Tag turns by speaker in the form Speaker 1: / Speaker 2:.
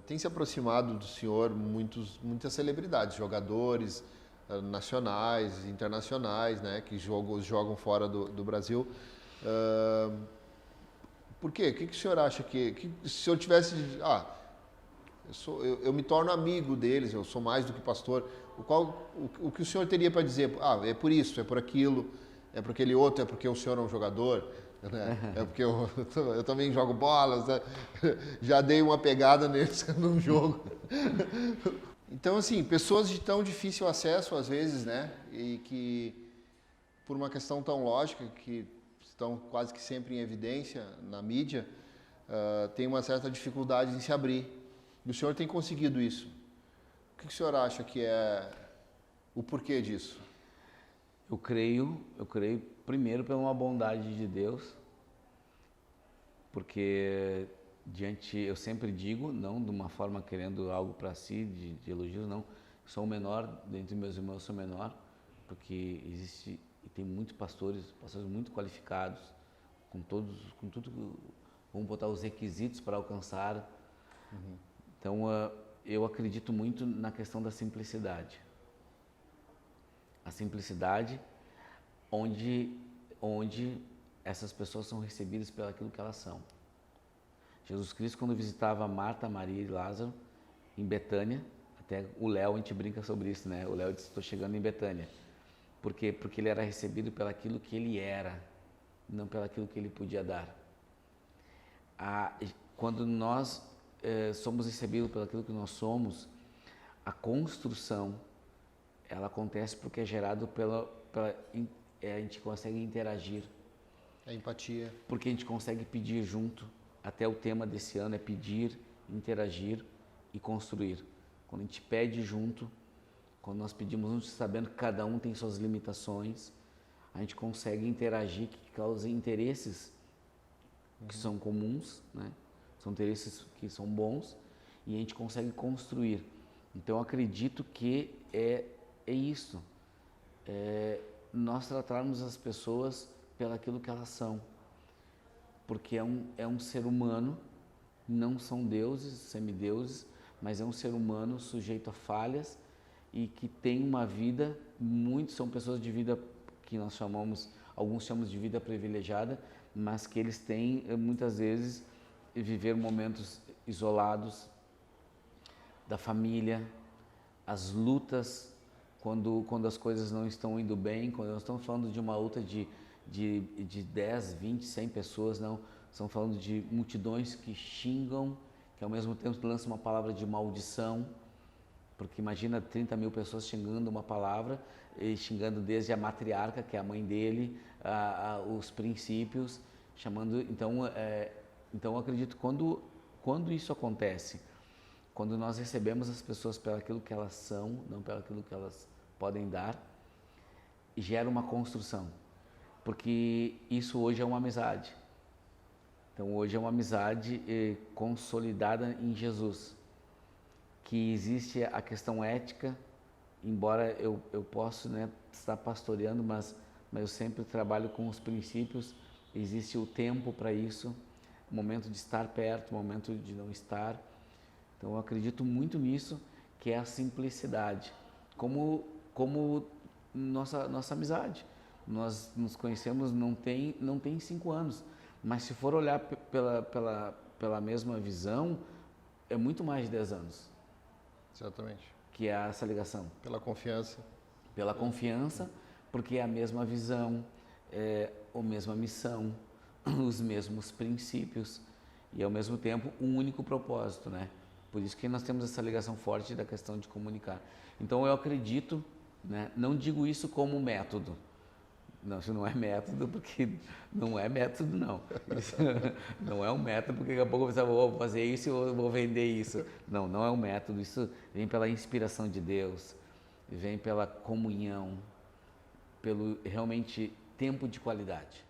Speaker 1: Tem se aproximado do senhor muitas celebridades, jogadores nacionais, internacionais, né, que jogam fora do Brasil. Por quê? O que o senhor acha que se eu tivesse... eu me torno amigo deles, eu sou mais do que pastor. O que o senhor teria para dizer? É por isso, é por aquilo, é por aquele outro, é porque o senhor é um jogador, né? É porque eu também jogo bolas, né? Já dei uma pegada neles num jogo. Então, assim, pessoas de tão difícil acesso, às vezes, né? E que, por uma questão tão lógica, que estão quase que sempre em evidência na mídia, tem uma certa dificuldade em se abrir. E o senhor tem conseguido isso. O que o senhor acha que é o porquê disso?
Speaker 2: Eu creio primeiro pela uma bondade de Deus, porque eu sempre digo, não de uma forma querendo algo para si, de elogios, não. Sou o menor, dentre meus irmãos eu sou o menor, porque existe e tem muitos pastores muito qualificados, com tudo, vamos botar os requisitos para alcançar. Uhum. Então, eu acredito muito na questão da simplicidade. A simplicidade onde essas pessoas são recebidas pelo aquilo que elas são. Jesus Cristo, quando visitava Marta, Maria e Lázaro em Betânia, até o Léo, a gente brinca sobre isso, né? O Léo disse, estou chegando em Betânia. Por quê? Porque ele era recebido pelo aquilo que ele era, não pelo aquilo que ele podia dar. Quando nós somos recebidos pelo aquilo que nós somos, a construção, ela acontece porque é gerado a gente consegue interagir.
Speaker 1: A empatia.
Speaker 2: Porque a gente consegue pedir junto. Até o tema desse ano é pedir, interagir e construir. Quando a gente pede junto, quando nós pedimos juntos, sabendo que cada um tem suas limitações, a gente consegue interagir, que causa interesses que são comuns, né? São interesses que são bons, e a gente consegue construir. Então, eu acredito que é isso. Nós tratarmos as pessoas pelaquilo que elas são. Porque é um ser humano, não são deuses, semideuses, mas é um ser humano sujeito a falhas e que tem uma vida, muitos são pessoas de vida que nós chamamos, alguns chamamos de vida privilegiada, mas que eles têm muitas vezes viver momentos isolados da família, as lutas quando as coisas não estão indo bem, quando nós estamos falando de uma luta de 10, 20, 100 pessoas, não, estamos falando de multidões que xingam, que ao mesmo tempo lançam uma palavra de maldição, porque imagina 30 mil pessoas xingando uma palavra, e xingando desde a matriarca, que é a mãe dele, os princípios, chamando, então eu acredito que quando isso acontece, quando nós recebemos as pessoas pelo aquilo que elas são, não pelo aquilo que elas podem dar, gera uma construção. Porque isso hoje é uma amizade. Então, hoje é uma amizade consolidada em Jesus. Que existe a questão ética, embora eu possa, né, estar pastoreando, mas eu sempre trabalho com os princípios. Existe o tempo para isso, o momento de estar perto, o momento de não estar. Então, eu acredito muito nisso, que é a simplicidade. Como nossa amizade. Nós nos conhecemos não tem 5 anos, mas se for olhar pela mesma visão, é muito mais de 10 anos.
Speaker 1: Exatamente.
Speaker 2: Que é essa ligação.
Speaker 1: Pela confiança.
Speaker 2: Pela confiança, porque é a mesma visão, a mesma missão, os mesmos princípios e ao mesmo tempo um único propósito, né? Por isso que nós temos essa ligação forte da questão de comunicar. Então eu acredito, né, não digo isso como método. Não, isso não é método, porque não é método, não. Isso não é um método, porque daqui a pouco você vou fazer isso e vou vender isso. Não, não é um método. Isso vem pela inspiração de Deus, vem pela comunhão, pelo realmente tempo de qualidade.